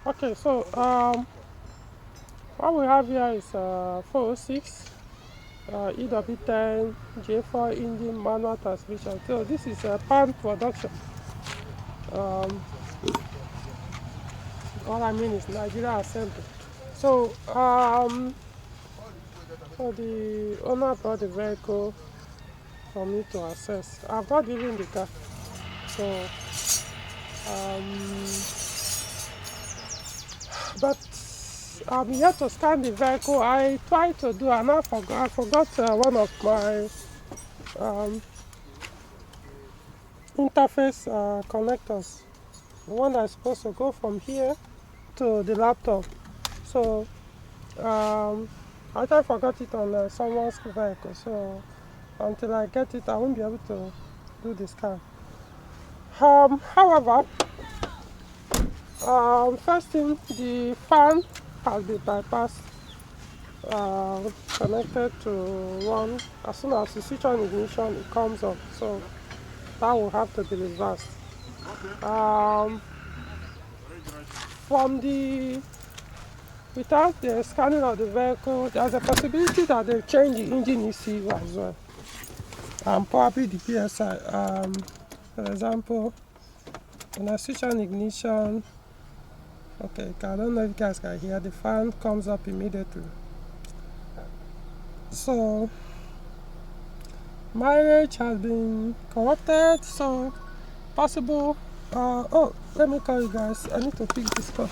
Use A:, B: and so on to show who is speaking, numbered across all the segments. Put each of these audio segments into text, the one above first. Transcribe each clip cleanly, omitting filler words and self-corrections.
A: Okay, so what we have here is 406 EW10 J4 engine manual transmission. So this is a pan production. Um, all I mean is Nigeria assembly. So so the owner brought the vehicle for me to assess. I've not driven the car, so um, but I'm yet to scan the vehicle. I tried to do, and I forgot one of my interface connectors, the one that's supposed to go from here to the laptop. So I just forgot it on someone's vehicle. So until I get it, I won't be able to do the scan. However, first thing, the fan has been bypassed, connected to one. As soon as you switch on ignition, it comes up. So that will have to be reversed. From the Without the scanning of the vehicle, there's a possibility that they change the engine ECU as well, and probably the PSI. For example, when I switch on ignition, okay, I don't know if you guys can hear, the fan comes up immediately. So mileage has been corrupted, so possible. Oh, let me call you guys. I need to pick this call.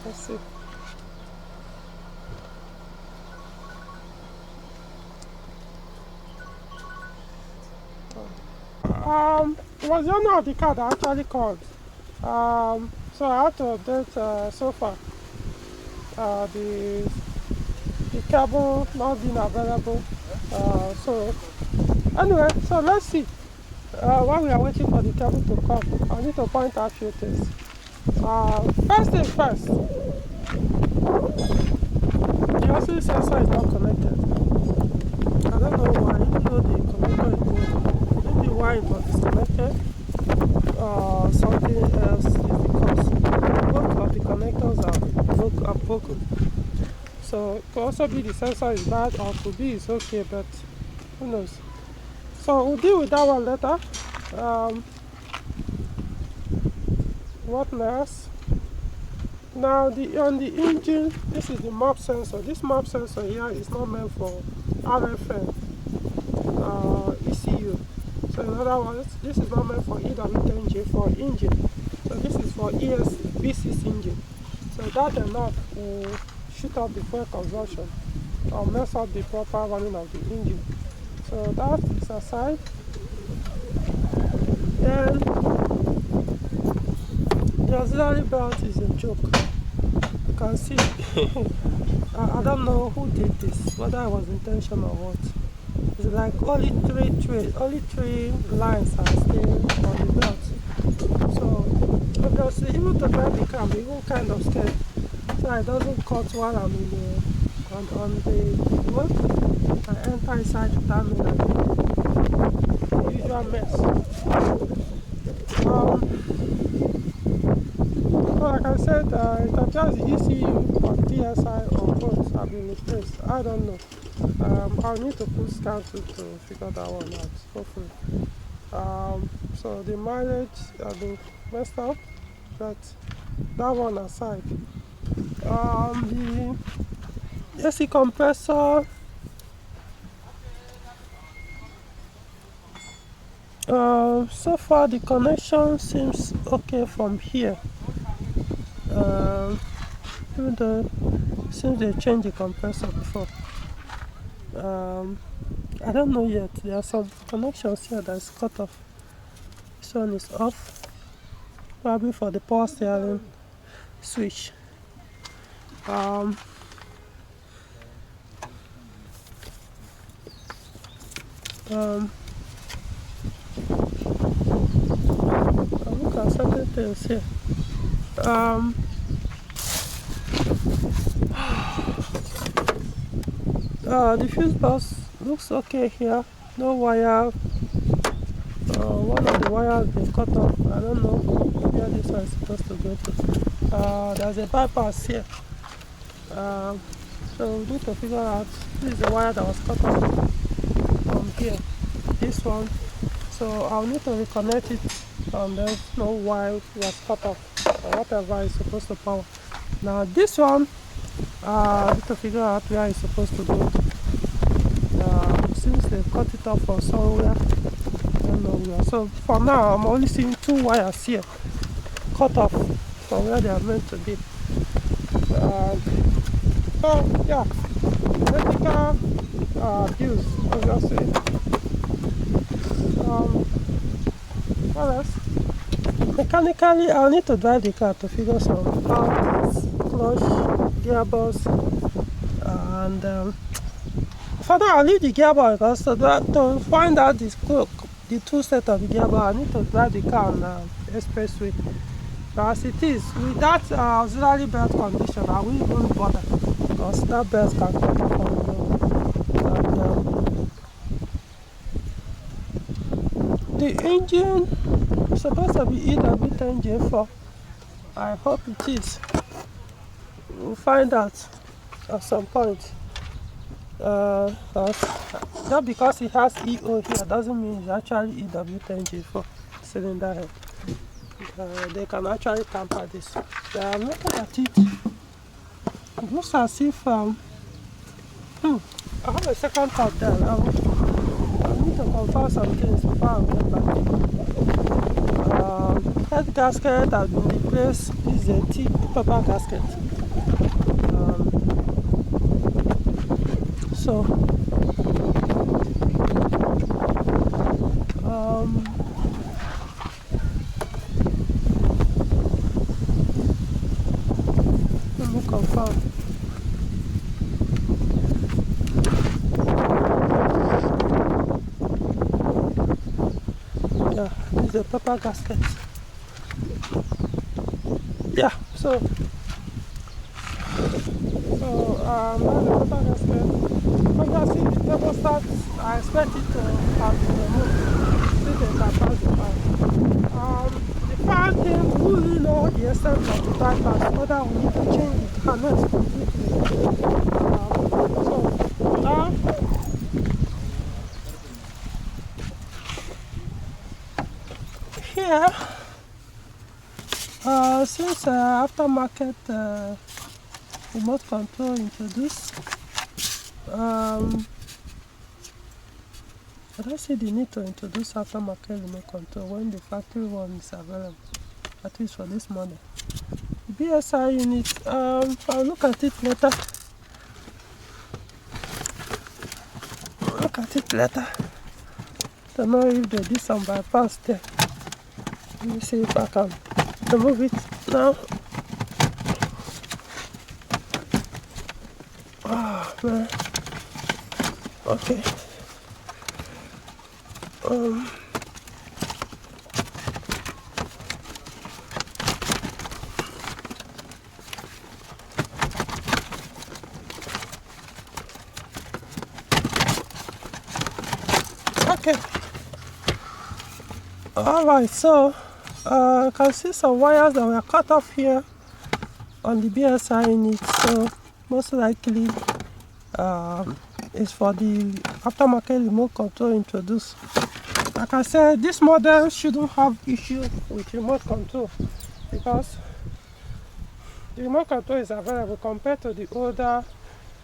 A: Let's see. It was the owner of the car that actually called. So I had to update so far. The cable not being available. So anyway, so let's see. While we are waiting for the cable to come, I need to point out a few things. First thing first, the oscillator sensor is not connected. I don't know why, even though the connector is good. Maybe why it was disconnected or something else is because both of the connectors are broken. So it could also be the sensor is bad, or could be it's okay, but who knows. So we'll deal with that one later. What next? Now on the engine, this is the map sensor. This map sensor here is not meant for RFN ECU. So in other words, this is not meant for EW10J for engine. So this is for ES-V6 engine. So that enough will shoot up the fuel consumption or mess up the proper running of the engine. So that is aside. Then the auxiliary belt is a joke. You can see. I don't know who did this, whether it was intentional or what. It's like only three lines are still on the belt. So obviously, even to drive the car, I'm even kind of scared, so it doesn't cut while I'm in on the road. I enter inside without me like the usual mess. So like I said, it appears the ECU or PSI or both have been replaced. I don't know. I'll need to put scan to figure that one out, hopefully. So the mileage has been messed up, but that one aside. The AC compressor, so far the connection seems okay from here. Even though it seems they changed the compressor before. I don't know yet. There are some connections here that's cut off. This one is off, probably for the power steering switch. Look at certain things here. The fuse box looks okay here. No wire. One of the wires been cut off. I don't know where this one is supposed to go to. there's a bypass here. So we need to figure out, this is the wire that was cut off from here, this one. So I'll need to reconnect it and then know why it was cut off or whatever is supposed to power. Now this one, I need to figure out where it's supposed to go. Since they cut it off from somewhere, I don't know where. So for now, I'm only seeing 2 wires here cut off from where they are meant to be. So yeah, electrical views, obviously. What else? Mechanically, I'll need to drive the car to figure some out, clutch, gearbox, and for now I'll leave the gearbox because to find out the 2 sets of the gearbox, I need to drive the car on the expressway. But as it is, with that auxiliary belt condition, I won't even bother because that belt can come up on the road. And the engine is supposed to be EW10J4. I hope it is. We'll find out at some point. Just because it has EO here doesn't mean it's actually EW10J4 cylinder head. They can actually tamper this. I'm looking at it. It looks as if I have a second thought there. I need to confirm some things before I get back. Head gasket has been replaced. This is a T paper gasket. Let me confirm. Yeah, this is a paper gasket. Yeah, so now the paper gasket. Obviously, the thermostat, I expect it to have been removed so they can pass the fan. The fan thing, we really know the extent of the bypass, whether we need to change the harness completely. So now, here, since aftermarket remote control introduced, I don't see the need to introduce aftermarket remote control when the factory one is available, at least for this model. The BSI unit, I'll look at it later. To know if they did some bypass there. Let me see if I can remove it now. Oh man. Okay. Okay. Alright, so I can see some wires that were cut off here on the BSI unit, so most likely is for the aftermarket remote control introduced. Like I said, this model shouldn't have issue with remote control because the remote control is available compared to the older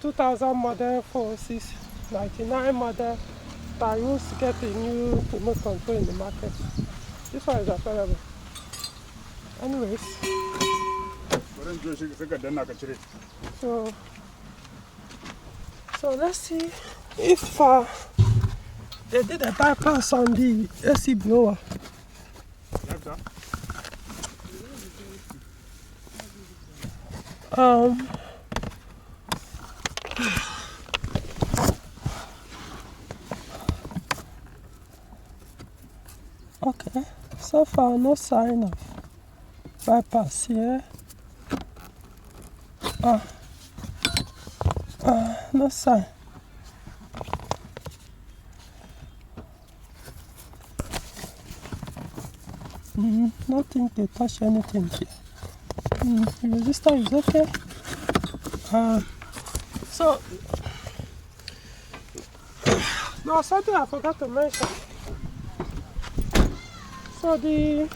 A: 2000 model 4699 model that used to get a new remote control in the market. This one is available. Anyways, so let's see if they did a bypass on the AC blower. Okay, so far no sign of bypass here. No sign. Nothing to touch anything here. resistor is okay. So now something I forgot to mention. So the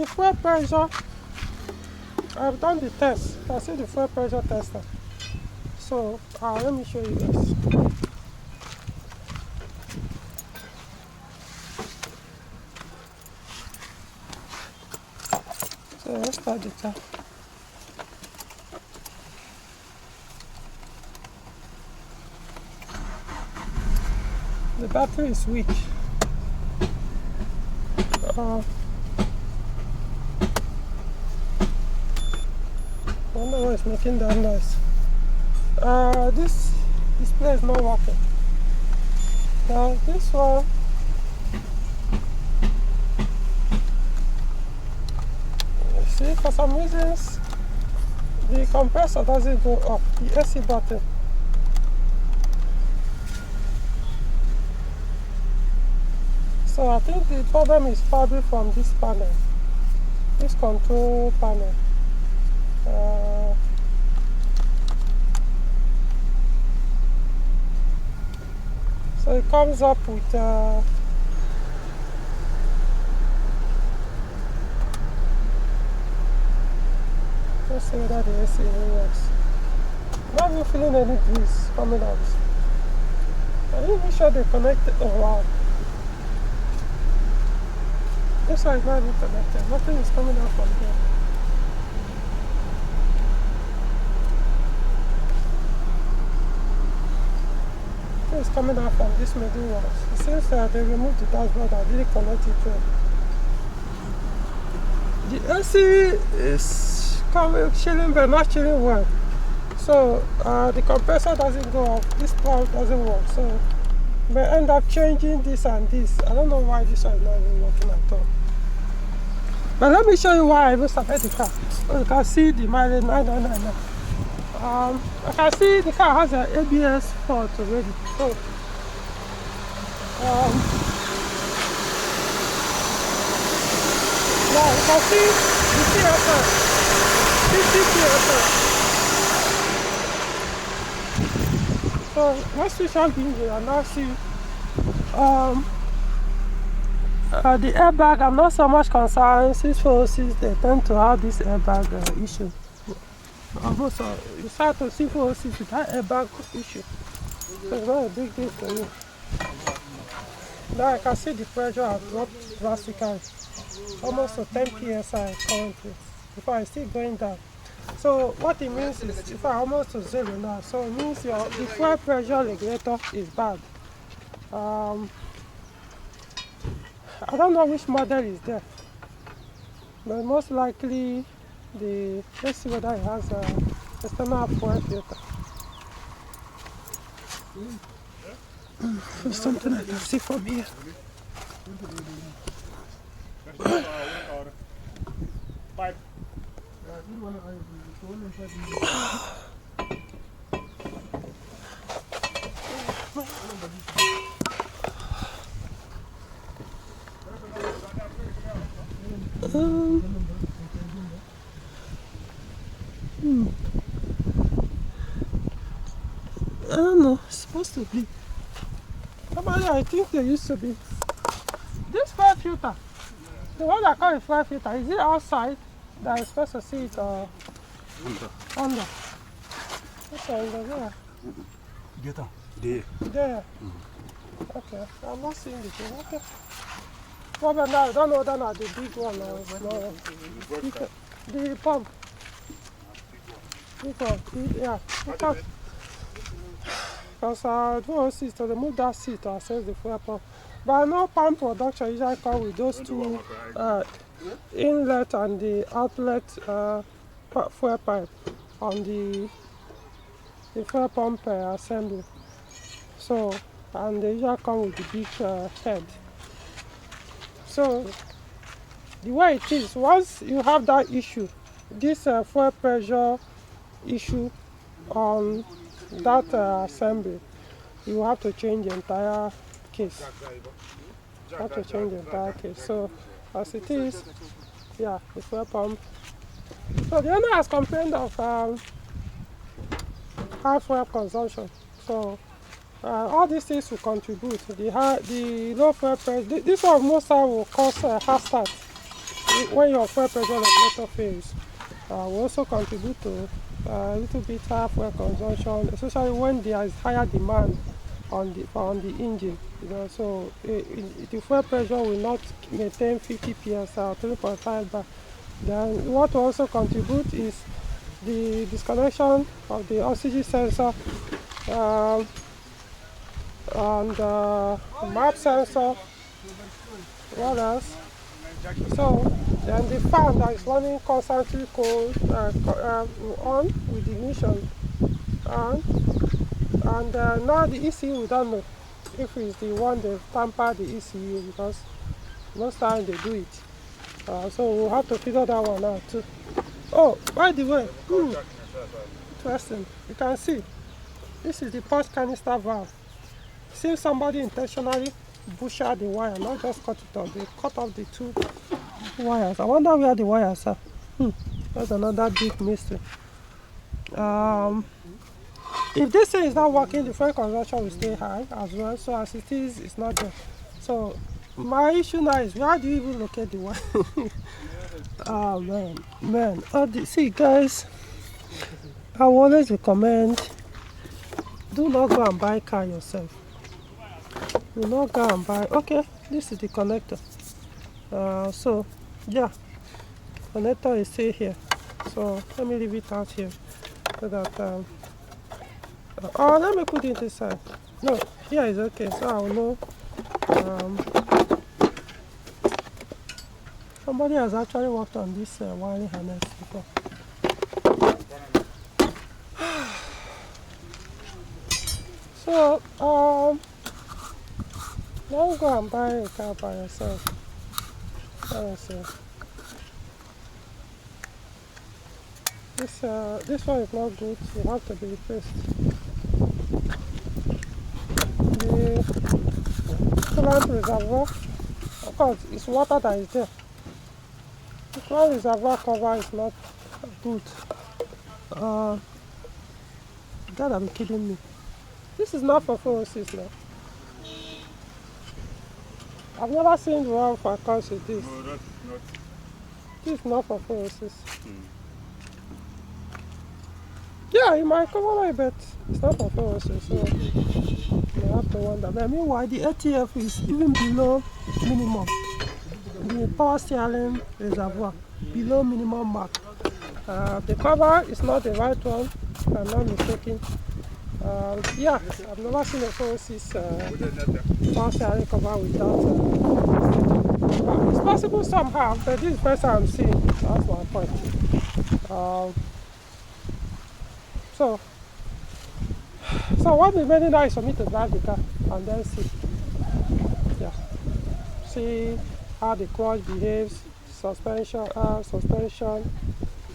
A: fuel pressure, I've done the test. I see the fuel pressure tester. So let me show you guys. So let's start the car. The battery is weak. I wonder why it's making that noise. This display is not working. Now this one, see, for some reasons the compressor doesn't go up, the AC button. So I think the problem is probably from this panel, this control panel. So it comes up with let's see whether the AC works. I'm not even feeling any breeze coming out. Are you even sure they connected? Oh wow. This one is not even connected. Nothing is coming out from here. Nothing is coming out from this middle one. It seems that they removed the dashboard and didn't connect it to it. The AC is chilling but not chilling well. So the compressor doesn't go off, this pump doesn't work. So we may end up changing this and this. I don't know why this one is not even working at all. But let me show you why I even started the car. So you can see the mileage 9999. I can see the car has an ABS port already. So now you can see the CSR, 50 CSR. So let's switch on the engine and now see the airbag. I'm not so much concerned since 406 they tend to have this airbag issue. Almost you start to see 406 with that airbag issue. So it's not a big deal for me. Now I can see the pressure has dropped drastically, almost to 10 psi currently. Before it's still going down. So what it means is if I almost to zero now, so it means the fuel pressure regulator is bad. I don't know which model is there, but most likely let's see whether it has a external fuel filter. There's something I can see from here. I don't know, it's supposed to be. Normally, I think there used to be. This fuel filter, the one I call it fuel filter, is it outside that I'm supposed to see it under? This one is there. There. Okay, I'm not seeing the thing. Okay. Well, but now I don't know whether not the big one or small one. The pump. Big one. Yeah. Because I don't see to remove that seat to access the fuel pump. But I know pump production usually come with those two inlet and the outlet fuel pipe on the fuel pump assembly. So, and they usually come with the big head. So, the way it is, once you have that issue, this fuel pressure issue on that assembly, you have to change the entire case. You have to change the entire case. So, as it is, yeah, the fuel pump So the owner has complained of high fuel consumption. So all these things will contribute. The low fuel pressure. This one most time will cause heart start when your fuel pressure regulator fails. Will also contribute to a little bit higher fuel consumption, especially when there is higher demand on the engine. So the fuel pressure will not maintain 50 psi or 3.5 bar. Then what will also contribute is the disconnection of the oxygen sensor and map sensor. What else? So then the fan that is running constantly cold on with ignition on, and now the ECU we don't know if it's the one they tamper the ECU, because most times they do it. So we'll have to figure that one out too. Oh, by the way, interesting. You can see this is the punch canister valve. Seems somebody intentionally butchered the wire, not just cut it off. They cut off the two wires. I wonder where the wires are. That's another big mystery. If this thing is not working, the fuel consumption will stay high as well. So as it is, it's not there. So my issue now is, where do you even locate the wire? Oh man. See guys, I will always recommend, do not go and buy a car yourself. Do not go and buy. Okay, this is the connector. So yeah, connector is still here. So let me leave it out here so that let me put it inside. No, here is okay. So I will know. Somebody has actually worked on this wiring harness before. So don't go and buy a car by yourself. This one is not good. You have to be replaced. The coolant reservoir, of course, it's water that is there. The coolant reservoir cover is not good. God, I'm kidding me. This is not for 406 now. I've never seen the one for accounts with this.
B: No, that's not.
A: This is not for 406. Yeah, it might cover it, but it's not for 406, so you have to wonder. But meanwhile, the ATF is even below minimum. The power steering reservoir, below minimum mark. The cover is not the right one, if I'm not mistaken. Yeah, I've never seen a 406 power steering cover without. It's possible somehow, but this is the first time I'm seeing. That's my point. So what remaining now is for me to drive the car and then see. Yeah. See how the clutch behaves, suspension,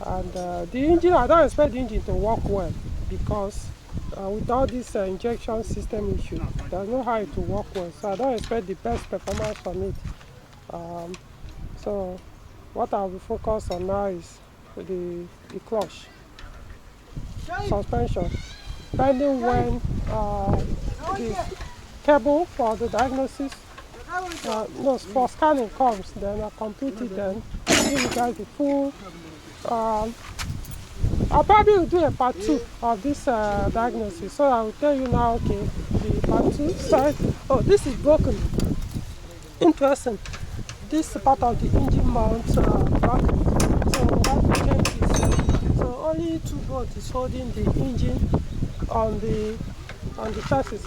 A: and the engine. I don't expect the engine to work well, because without this injection system issue, there's no how it will work well. So I don't expect the best performance from it. So what I'll be focused on now is the clutch, suspension, depending when the cable for the diagnosis, for scanning comes, then I'll complete it, then I'll give you guys the full. I'll probably do a part 2 of this diagnosis, so I will tell you now, okay, the part 2 side. Oh, this is broken. Interesting. This is part of the engine mount bracket, so we have to change this. So only 2 bolts is holding the engine on the chassis.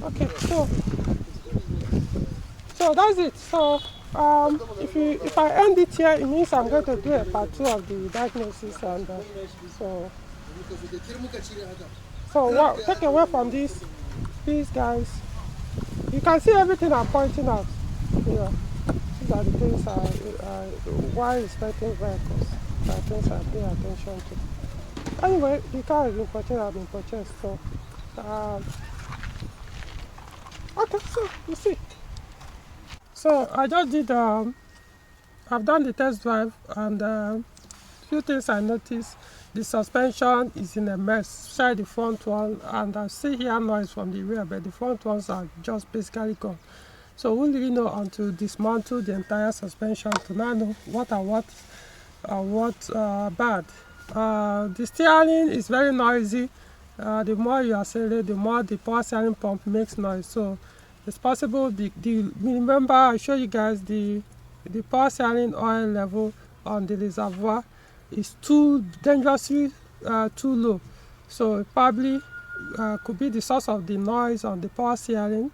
A: Okay, so that's it. So if I end it here, it means I'm going to do a part 2 of the diagnosis, and so take away from this, please guys. You can see everything I'm pointing out. These are the things why inspecting vehicles. The things I pay attention to. Anyway, the car has been purchased, so okay, so you see. So I just did I've done the test drive, and few things I noticed. The suspension is in a mess, especially the front one, and I still hear noise from the rear, but the front ones are just basically gone. So we really know until dismantle the entire suspension to now know what are what bad. The steering is very noisy. The more you accelerate, the more the power steering pump makes noise. So it's possible remember I show you guys the power steering oil level on the reservoir is too dangerously too low. So it probably could be the source of the noise on the power steering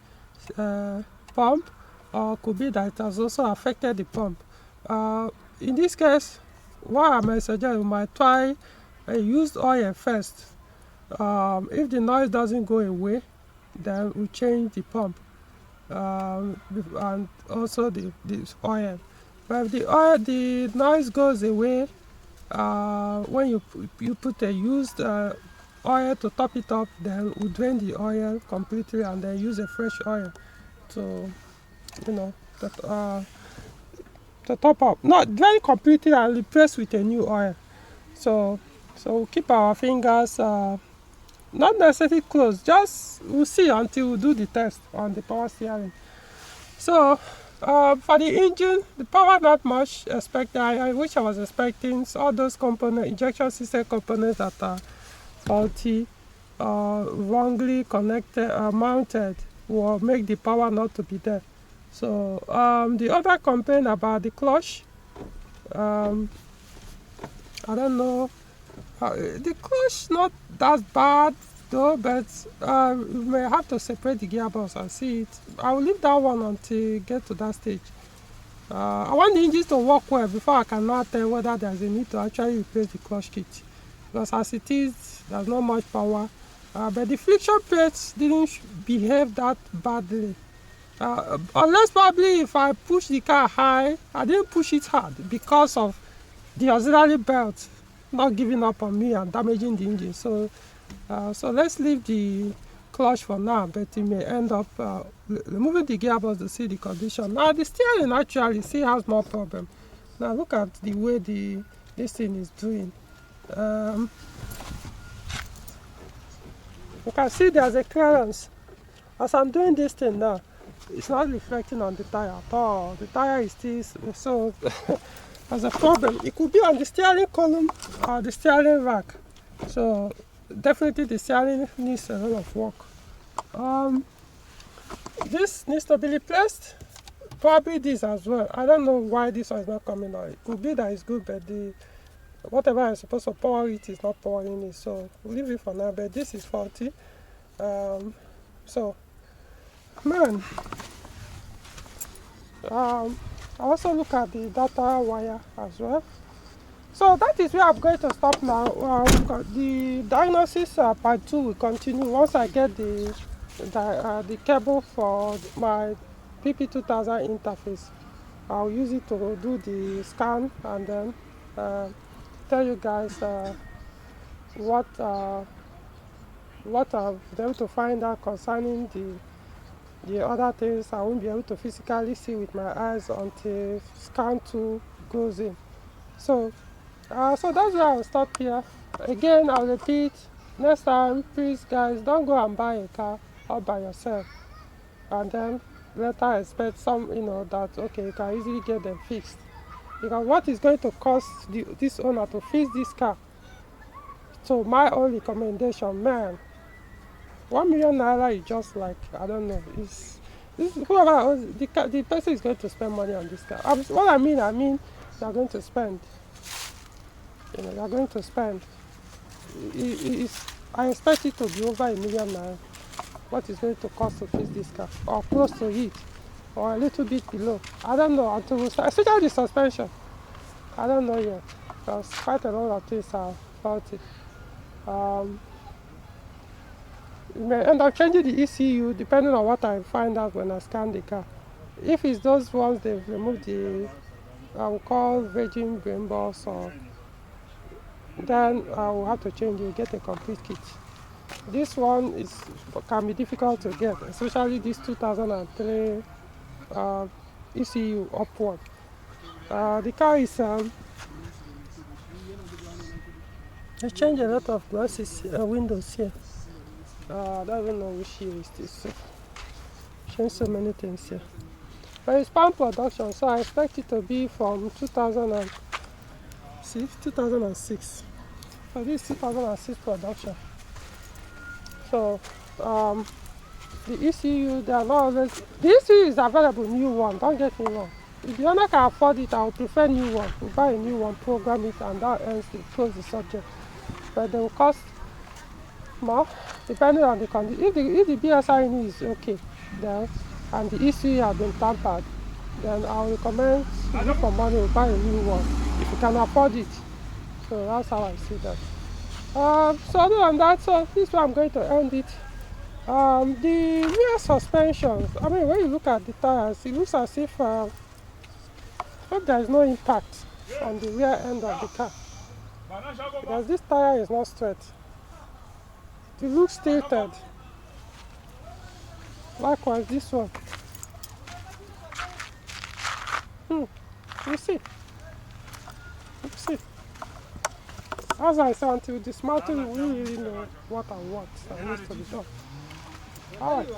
A: pump, or could be that it has also affected the pump. In this case, what I might suggest, we might try a used oil first. If the noise doesn't go away, then we change the pump and also the oil. But if the noise goes away, when you put a used oil to top it up, then we drain the oil completely and then use a fresh oil to to top up, not drain completely and replace with a new oil. So we'll keep our fingers not necessarily closed, just we'll see until we do the test on the power steering. So for the engine, the power not much expected. I wish I was expecting all those components, injection system components that are faulty or wrongly connected mounted will make the power not to be there. So the other complaint about the clutch, I don't know, the clutch not that bad though, but we may have to separate the gearbox and see it. I will leave that one until we get to that stage. I want the engines to work well before I can now tell whether there's a need to actually replace the clutch kit, because as it is, there's not much power. But the friction plates didn't behave that badly. Unless probably if I push the car high, I didn't push it hard because of the auxiliary belt not giving up on me and damaging the engine. So let's leave the clutch for now, but it may end up removing the gearbox to see the condition. Now the steering actually still has more problem. Now look at the way this thing is doing. You can see there's a clearance. As I'm doing this thing now, it's not reflecting on the tire at all. The tire is still so there's a problem. It could be on the steering column or the steering rack. So definitely the steering needs a lot of work. This needs to be replaced. Probably this as well. I don't know why this one is not coming out. It could be that it's good, but whatever I'm supposed to power it is not powering it. So we'll leave it for now. But this is faulty. So man, I also look at the data wire as well. So that is where I'm going to stop now. The diagnosis part 2 will continue once I get the cable for my PP2000 interface. I'll use it to do the scan and then tell you guys what I've been able to find out concerning the other things I won't be able to physically see with my eyes until scan 2 goes in. So that's where I'll stop here. Again, I'll repeat, next time, please guys, don't go and buy a car all by yourself and then later expect that okay, you can easily get them fixed. Because what is going to cost this owner to fix this car? So my own recommendation, man, 1 million naira is just like, I don't know, whoever owns the person is going to spend money on this car. What I mean they're going to spend. You're going to spend. I expect it to be over 1 million naira. What is going to cost to fix this car, or close to it, or a little bit below. I don't know until we start, especially the suspension. I don't know yet, because quite a lot of things are faulty. We may end up changing the ECU depending on what I find out when I scan the car. If it's those ones they've removed the I will call virgin brain balls, or then I will have to change it, get a complete kit. This one can be difficult to get, especially this 2003 ECU upward. The car is they changed a lot of glasses, windows here. I don't even know which year is this. So changed so many things here. But it's palm production, so I expect it to be from 2006. So this is 2006 production. So the ECU, they are not always. The ECU is available, new one. Don't get me wrong. If the owner can afford it, I would prefer new one. We buy a new one, program it, and that ends to close the subject. But they will cost more depending on the condition. If the BSI is okay, then and the ECU has been tampered, then I will recommend you look for money to buy a new one if you can afford it. So that's how I see that. So other than that, so this is where I'm going to end it. The rear suspensions, I mean, when you look at the tires, it looks as if there is no impact on the rear end of the car, because this tire is not straight. It looks tilted. Likewise, this one. You see. As I say, until dismantle, we really know what and what needs to be done. Alright.